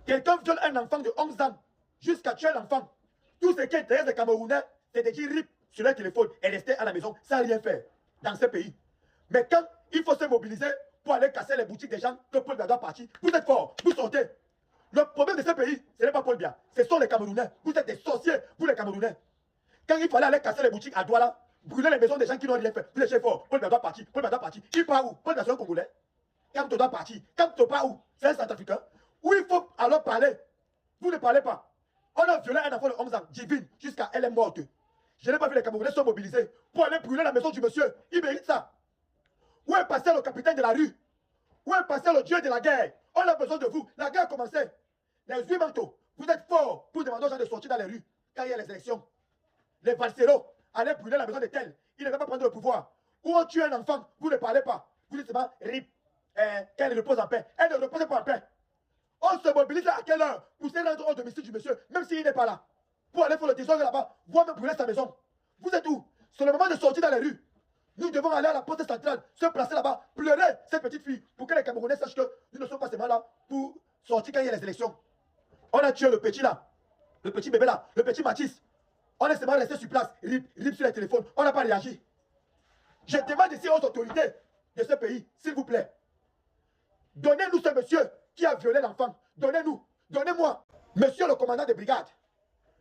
Quelqu'un viole un enfant de 11 ans jusqu'à tuer l'enfant. Tout ce qui intéresse les Camerounais, c'est de dire rip sur leur téléphone et rester à la maison sans rien faire dans ce pays. Mais quand il faut se mobiliser pour aller casser les boutiques des gens que Paul Biya doit partir, vous êtes forts, vous sortez. Le problème de ce pays, ce n'est pas Paul Biya, ce sont les Camerounais. Vous êtes des sorciers, vous les Camerounais. Quand il fallait aller casser les boutiques à Douala, brûler les maisons des gens qui n'ont rien fait, vous êtes forts, Paul Biya doit partir, Paul Biya doit partir. Il part où? Paul Biya c'est un Congolais. Quand tu dois partir, quand tu pars où? C'est un Centrafricain. Où il faut alors parler. Vous ne parlez pas. On a violé un enfant de 11 ans, divine, jusqu'à elle est morte. Je n'ai pas vu les Camerounais se mobiliser pour aller brûler la maison du monsieur. Il mérite ça. Où est passé le capitaine de la rue? Où est passé le dieu de la guerre? On a besoin de vous. La guerre a commencé. Les 8 manteaux, vous êtes forts pour demander aux gens de sortir dans les rues quand il y a les élections. Les Valseros allaient brûler la maison de tel. Ils ne veulent pas prendre le pouvoir. Où on tue un enfant, vous ne parlez pas. Vous dites seulement rip. Qu'elle repose en paix. Elle ne repose pas en paix. On se mobilise à quelle heure pour se rendre au domicile du monsieur, même s'il n'est pas là, pour aller faire le désordre là-bas, voire même brûler sa maison. Vous êtes où? C'est le moment de sortir dans les rues. Nous devons aller à la poste centrale, se placer là-bas, pleurer cette petite fille, pour que les Camerounais sachent que nous ne sommes pas seulement là pour sortir quand il y a les élections. On a tué le petit là, le petit bébé là, le petit Mathis. On est seulement resté sur place, rip sur les téléphones, on n'a pas réagi. Je demande ici aux autorités de ce pays, s'il vous plaît, donnez-nous ce monsieur qui a violé l'enfant. Donnez-nous, donnez-moi. Monsieur le commandant de brigade,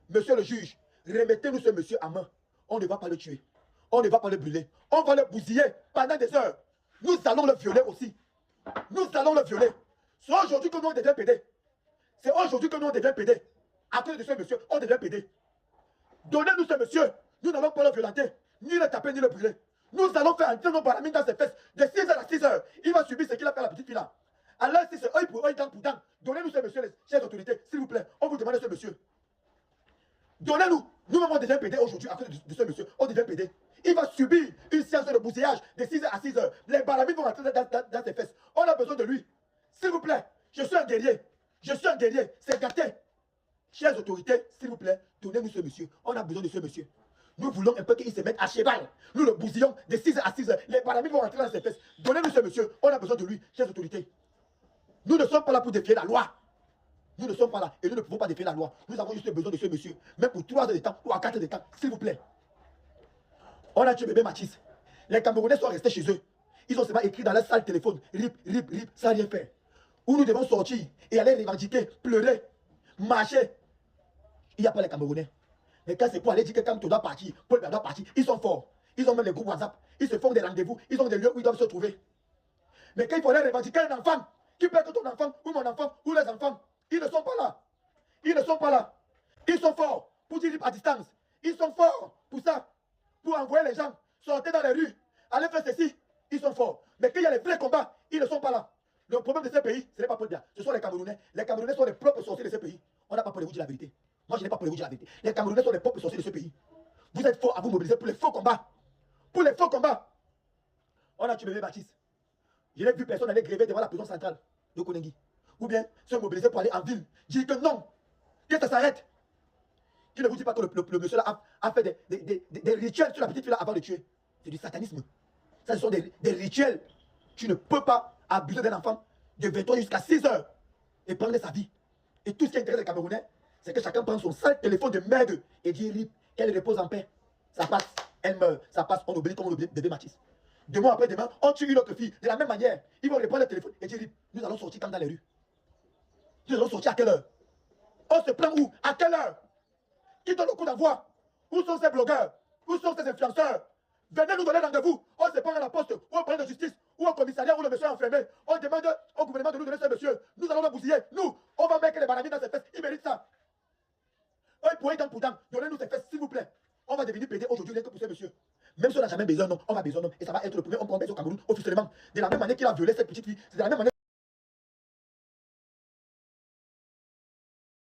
monsieur le juge, remettez-nous ce monsieur à main. On ne va pas le tuer. On ne va pas le brûler. On va le bousiller pendant des heures. Nous allons le violer aussi. Nous allons le violer. C'est aujourd'hui que nous on devient pédés. C'est aujourd'hui que nous on devient pédés. À cause de ce monsieur, on devient pédés. Donnez-nous ce monsieur. Nous n'allons pas le violenter, ni le taper, ni le brûler. Nous allons faire entrer nos baramines dans ses fesses de 6h à 6h. Il va subir ce qu'il a fait à la petite fille là. Alors si c'est œil pour œil, dent pour dent, donnez-nous ce monsieur, les chers autorités, s'il vous plaît. On vous demande ce monsieur. Donnez-nous. Nous-mêmes, on devient pédé aujourd'hui à cause de ce monsieur. On devient pédé. Il va subir une séance de bousillage de 6h à 6h. Les baramines vont rentrer dans ses fesses. On a besoin de lui. S'il vous plaît. Je suis un guerrier. Je suis un guerrier. C'est gâté. Chers autorités, s'il vous plaît, donnez-nous ce monsieur. On a besoin de ce monsieur. Nous voulons un peu qu'il se mette à cheval. Nous le bousillons de 6h à 6h. Les baramines vont rentrer dans ses fesses. Donnez-nous ce monsieur. On a besoin de lui, chers autorités. Nous ne sommes pas là pour défier la loi. Nous ne sommes pas là et nous ne pouvons pas défier la loi. Nous avons juste besoin de ce monsieur. Même pour 3 heures de temps ou à 4 heures de temps, s'il vous plaît. On a tué bébé Mathis. Les Camerounais sont restés chez eux. Ils ont seulement écrit dans leur salle téléphone, rip, rip, rip, sans rien faire. Où nous devons sortir et aller revendiquer, pleurer, marcher. Il n'y a pas les Camerounais. Mais quand c'est pour aller dire que quand tu dois partir, Paul Biya doit partir, ils sont forts. Ils ont même les groupes WhatsApp. Ils se font des rendez-vous. Ils ont des lieux où ils doivent se trouver. Mais quand il faut aller revendiquer un enfant, qui peut être ton enfant, ou mon enfant, ou les enfants, ils ne sont pas là. Ils ne sont pas là. Ils sont forts pour dire à distance. Ils sont forts pour ça. Pour envoyer les gens, sortir dans les rues, aller faire ceci. Ils sont forts. Mais quand il y a les vrais combats, ils ne sont pas là. Le problème de ce pays, ce n'est pas Paul Biya. Ce sont les Camerounais. Les Camerounais sont les propres sorciers de ce pays. On n'a pas peur de vous dire la vérité. Moi, je n'ai pas peur de vous dire la vérité. Les Camerounais sont les propres sorciers de ce pays. Vous êtes forts à vous mobiliser pour les faux combats. Pour les faux combats. On a tué bébé Baptiste. Je n'ai vu personne aller gréver devant la prison centrale de Konengi. Ou bien se mobiliser pour aller en ville. Dire que non. Que ça s'arrête. Qui ne vous dit pas que le monsieur là a fait des rituels sur la petite fille là avant de tuer. C'est du satanisme. Ça, ce sont des rituels. Tu ne peux pas abuser d'un enfant de 23 jusqu'à 6 heures et prendre sa vie. Et tout ce qui intéresse les Camerounais, c'est que chacun prend son sale téléphone de merde et dit qu'elle repose en paix. Ça passe, elle meurt, ça passe, on oublie comme on oublie bébé Mathis. Demain après demain, on tue une autre fille de la même manière. Ils vont reprendre le téléphone et dire nous allons sortir quand dans les rues. Nous allons sortir à quelle heure? On se prend où? À quelle heure? Qui donne le coup d'envoi? Où sont ces blogueurs? Où sont ces influenceurs? Venez nous donner rendez-vous. On se prend à la poste, ou au palais de justice, ou au commissariat où le monsieur est enfermé. On demande au gouvernement de nous donner ce monsieur. Nous allons le bousiller. Nous, on va mettre les baramines dans ses fesses. Il mérite ça. Œil pour œil, dent pour dent. Donnez-nous ses fesses, s'il vous plaît. On va devenir pédé aujourd'hui rien que pour ce monsieur. Même si on n'a jamais besoin d'un homme, on va besoin d'un homme. Et ça va être le premier homme qu'on baise au Cameroun officiellement. De la même manière qu'il a violé cette petite fille, c'est de la même manière.